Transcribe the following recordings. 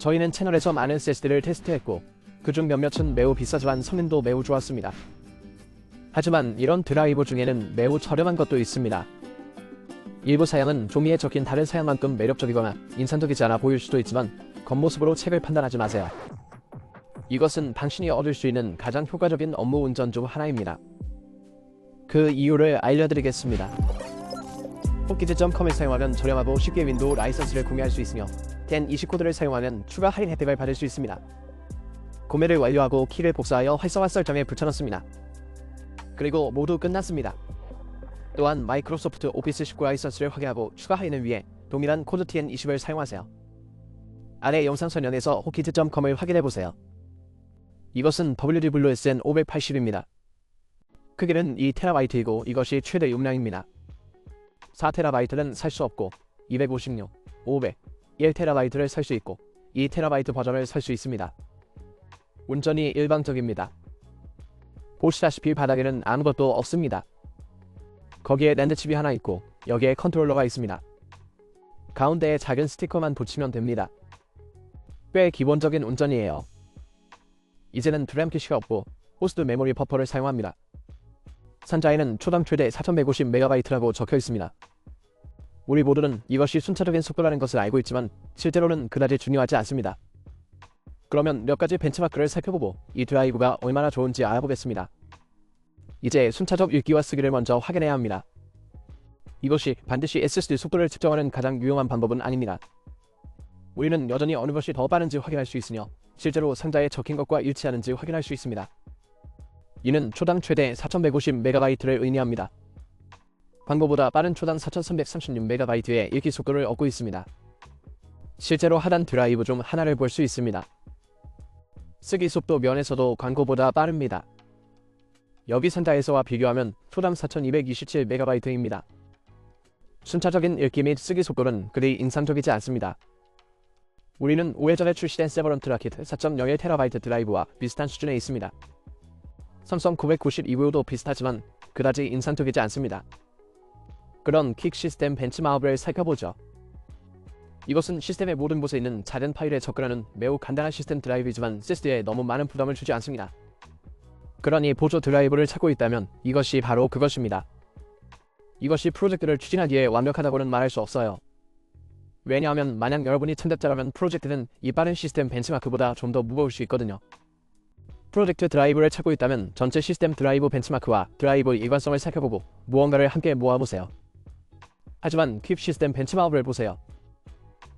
저희는 채널에서 많은 SSD를 테스트했고 그중 몇몇은 매우 비싸지만 성능도 매우 좋았습니다. 하지만 이런 드라이버 중에는 매우 저렴한 것도 있습니다. 일부 사양은 종이에 적힌 다른 사양만큼 매력적이거나 인상적이지 않아 보일 수도 있지만 겉모습으로 책을 판단하지 마세요. 이것은 당신이 얻을 수 있는 가장 효과적인 업무 운전 중 하나입니다. 그 이유를 알려드리겠습니다. 호키즈.com을 사용하면 저렴하고 쉽게 윈도우 라이선스를 구매할 수 있으며 1020 코드를 사용하면 추가 할인 혜택을 받을 수 있습니다. 구매를 완료하고 키를 복사하여 활성화 설정에 붙여넣습니다. 그리고 모두 끝났습니다. 또한 마이크로소프트 오피스 19 라이선스를 확인하고 추가 할인을 위해 동일한 코드 TN20을 사용하세요. 아래 영상 설명에서 호키즈.com을 확인해보세요. 이것은 WD 블루 SN580입니다. 크기는 2TB이고 이것이 최대 용량입니다. 4TB는 살 수 없고 256, 500, 1TB를 살 수 있고 2TB 버전을 살 수 있습니다. 운전이 일방적입니다. 보시다시피 바닥에는 아무것도 없습니다. 거기에 랜드칩이 하나 있고 여기에 컨트롤러가 있습니다. 가운데에 작은 스티커만 붙이면 됩니다. 꽤 기본적인 운전이에요. 이제는 드램 캐시가 없고 호스트 메모리 버퍼를 사용합니다. 상자에는 초당 최대 4150MB라고 적혀 있습니다. 우리 모두는 이것이 순차적인 속도라는 것을 알고 있지만 실제로는 그다지 중요하지 않습니다. 그러면 몇 가지 벤치마크를 살펴보고 이 드라이브가 얼마나 좋은지 알아보겠습니다. 이제 순차적 읽기와 쓰기를 먼저 확인해야 합니다. 이것이 반드시 SSD 속도를 측정하는 가장 유용한 방법은 아닙니다. 우리는 여전히 어느 것이 더 빠른지 확인할 수 있으며 실제로 상자에 적힌 것과 일치하는지 확인할 수 있습니다. 이는 초당 최대 4150MB를 의미합니다. 광고보다 빠른 초당 4336MB의 읽기 속도를 얻고 있습니다. 실제로 하단 드라이브 중 하나를 볼 수 있습니다. 쓰기 속도 면에서도 광고보다 빠릅니다. 여기 상자에서와 비교하면 초당 4227MB입니다. 순차적인 읽기 및 쓰기 속도는 그리 인상적이지 않습니다. 우리는 5회 전에 출시된 세버런트 라킷 4.01TB 드라이브와 비슷한 수준에 있습니다. 삼성 992호도 비슷하지만 그다지 인상적이지 않습니다. 그런 킥 시스템 벤치마크를 살펴보죠. 이것은 시스템의 모든 곳에 있는 작은 파일에 접근하는 매우 간단한 시스템 드라이브이지만 SSD에 너무 많은 부담을 주지 않습니다. 그러니 보조 드라이브를 찾고 있다면 이것이 바로 그것입니다. 이것이 프로젝트를 추진하기에 완벽하다고는 말할 수 없어요. 왜냐하면 만약 여러분이 참답자라면 프로젝트는 이 빠른 시스템 벤치마크보다 좀 더 무거울 수 있거든요. 프로젝트 드라이브를 찾고 있다면 전체 시스템 드라이브 벤치마크와 드라이브 일관성을 살펴보고 무언가를 함께 모아보세요. 하지만 퀵 시스템 벤치마크를 보세요.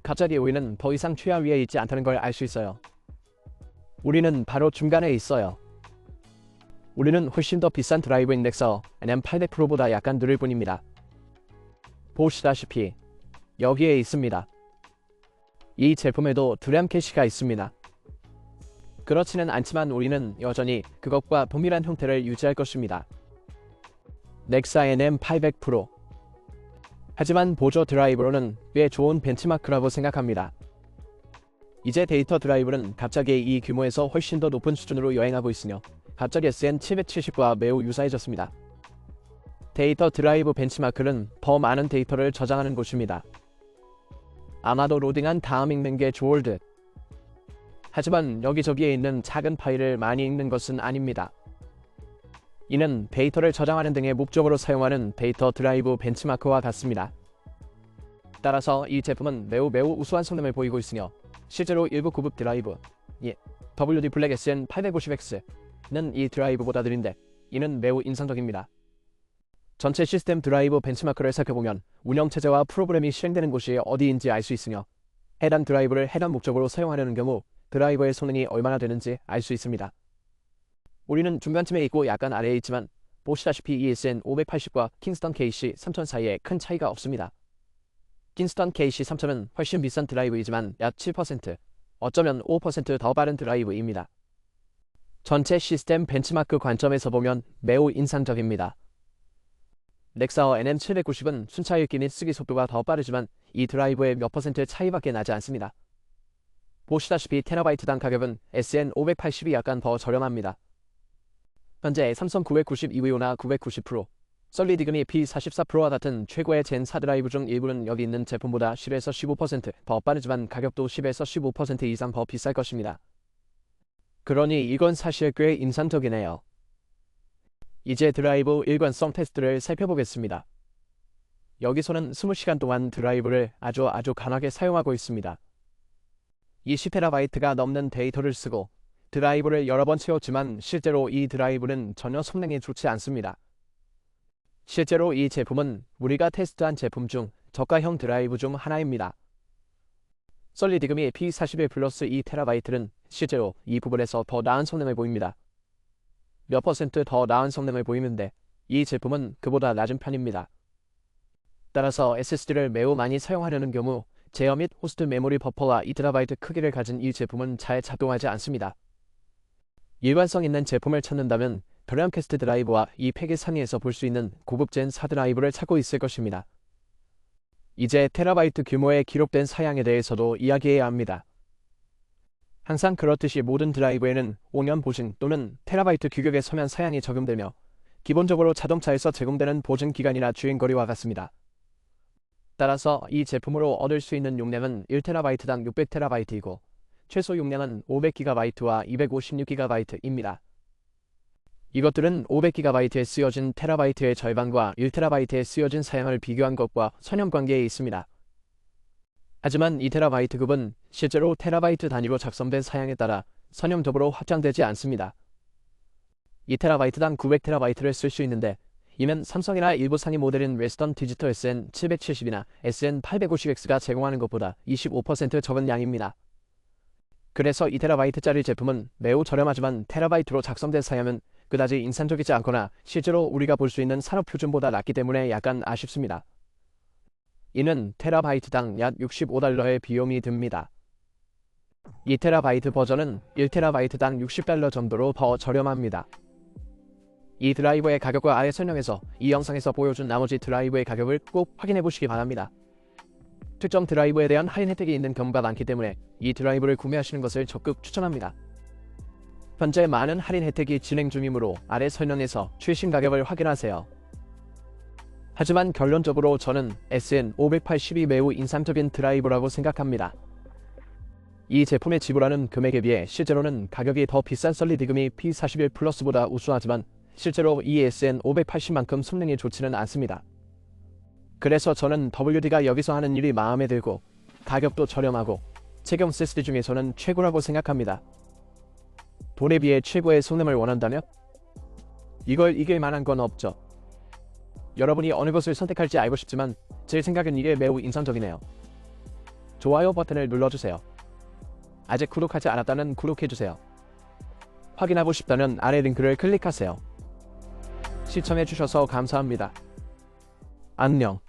갑자기 우리는 더 이상 최하 위에 있지 않다는 걸 알 수 있어요. 우리는 바로 중간에 있어요. 우리는 훨씬 더 비싼 드라이브인 넥서 NM800 프로보다 약간 느릴 뿐입니다. 보시다시피 여기에 있습니다. 이 제품에도 드램 캐시가 있습니다. 그렇지는 않지만 우리는 여전히 그것과 동일한 형태를 유지할 것입니다. 넥사 NM800 프로. 하지만 보조 드라이브로는 꽤 좋은 벤치마크라고 생각합니다. 이제 데이터 드라이브는 갑자기 이 규모에서 훨씬 더 높은 수준으로 여행하고 있으며 갑자기 SN770과 매우 유사해졌습니다. 데이터 드라이브 벤치마크는 더 많은 데이터를 저장하는 곳입니다. 아마도 로딩한 다음 읽는 게 좋을 듯. 하지만 여기저기에 있는 작은 파일을 많이 읽는 것은 아닙니다. 이는 데이터를 저장하는 등의 목적으로 사용하는 데이터 드라이브 벤치마크와 같습니다. 따라서 이 제품은 매우 우수한 성능을 보이고 있으며 실제로 일부 고급 드라이브 WD 블랙 SN850X는 이 드라이브보다 느린데 이는 매우 인상적입니다. 전체 시스템 드라이브 벤치마크를 살펴보면 운영체제와 프로그램이 실행되는 곳이 어디인지 알 수 있으며 해당 드라이브를 해당 목적으로 사용하려는 경우 드라이버의 성능이 얼마나 되는지 알 수 있습니다. 우리는 중간쯤에 있고 약간 아래에 있지만 보시다시피 이 SN580과 킹스턴 KC3000 사이에 큰 차이가 없습니다. 킹스턴 KC3000은 훨씬 비싼 드라이브이지만 약 7%, 어쩌면 5% 더 빠른 드라이브입니다. 전체 시스템 벤치마크 관점에서 보면 매우 인상적입니다. 넥사어 NM790은 순차 읽기 및 쓰기 속도가 더 빠르지만 이 드라이브의 몇 퍼센트 차이밖에 나지 않습니다. 보시다시피 테라바이트당 가격은 SN580이 약간 더 저렴합니다. 현재 삼성 992호나 990 프로, 솔리드금이 P44%와 같은 최고의 젠4 드라이브 중 일부는 여기 있는 제품보다 10에서 15%더 빠르지만 가격도 10에서 15% 이상 더 비쌀 것입니다. 그러니 이건 사실 꽤 인상적이네요. 이제 드라이브 일관성 테스트를 살펴보겠습니다. 여기서는 20시간 동안 드라이브를 아주 강하게 사용하고 있습니다. 20TB가 넘는 데이터를 쓰고 드라이브를 여러 번 채웠지만 실제로 이 드라이브는 전혀 성능이 좋지 않습니다. 실제로 이 제품은 우리가 테스트한 제품 중 저가형 드라이브 중 하나입니다. 솔리드금이 P41 플러스 2TB는 실제로 이 부분에서 더 나은 성능을 보입니다. 몇 퍼센트 더 나은 성능을 보이는데 이 제품은 그보다 낮은 편입니다. 따라서 SSD를 매우 많이 사용하려는 경우 제어 및 호스트 메모리 버퍼와 2TB 크기를 가진 이 제품은 잘 작동하지 않습니다. 일관성 있는 제품을 찾는다면 드럼캐스트 드라이브와 이 패킷 상위에서 볼 수 있는 고급 젠4 드라이브를 찾고 있을 것입니다. 이제 테라바이트 규모의 기록된 사양에 대해서도 이야기해야 합니다. 항상 그렇듯이 모든 드라이브에는 5년 보증 또는 테라바이트 규격의 서면 사양이 적용되며 기본적으로 자동차에서 제공되는 보증 기간이나 주행거리와 같습니다. 따라서 이 제품으로 얻을 수 있는 용량은 1TB당 600TB이고 최소 용량은 500GB와 256GB입니다. 이것들은 500GB에 쓰여진 테라바이트의 절반과 1TB에 쓰여진 사양을 비교한 것과 선형관계에 있습니다. 하지만 2TB급은 실제로 테라바이트 단위로 작성된 사양에 따라 선형적으로 확장되지 않습니다. 2TB당 900TB를 쓸 수 있는데 이면 삼성이나 일부 상위 모델인 웨스턴 디지털 SN770이나 SN850X가 제공하는 것보다 25% 적은 양입니다. 그래서 2TB짜리 제품은 매우 저렴하지만 테라바이트로 작성된 사양은 그다지 인상적이지 않거나 실제로 우리가 볼 수 있는 산업 표준보다 낮기 때문에 약간 아쉽습니다. 이는 테라바이트당 약 $65의 비용이 듭니다. 2TB 버전은 1TB당 $60 정도로 더 저렴합니다. 이 드라이버의 가격과 아래 설명에서 이 영상에서 보여준 나머지 드라이버의 가격을 꼭 확인해 보시기 바랍니다. 특정 드라이버에 대한 할인 혜택이 있는 경우가 많기 때문에 이 드라이버를 구매하시는 것을 적극 추천합니다. 현재 많은 할인 혜택이 진행 중이므로 아래 설명에서 최신 가격을 확인하세요. 하지만 결론적으로 저는 SN580이 매우 인상적인 드라이버라고 생각합니다. 이 제품에 지불하는 금액에 비해 실제로는 가격이 더 비싼 솔리드금이 P41 플러스보다 우수하지만 실제로 이 SN580만큼 성능이 좋지는 않습니다. 그래서 저는 WD가 여기서 하는 일이 마음에 들고 가격도 저렴하고 최경 SSD 중에서는 최고라고 생각합니다. 돈에 비해 최고의 성능을 원한다면 이걸 이길 만한 건 없죠. 여러분이 어느 것을 선택할지 알고 싶지만 제 생각엔 이게 매우 인상적이네요. 좋아요 버튼을 눌러주세요. 아직 구독하지 않았다면 구독해주세요. 확인하고 싶다면 아래 링크를 클릭하세요. 시청해주셔서 감사합니다. 안녕.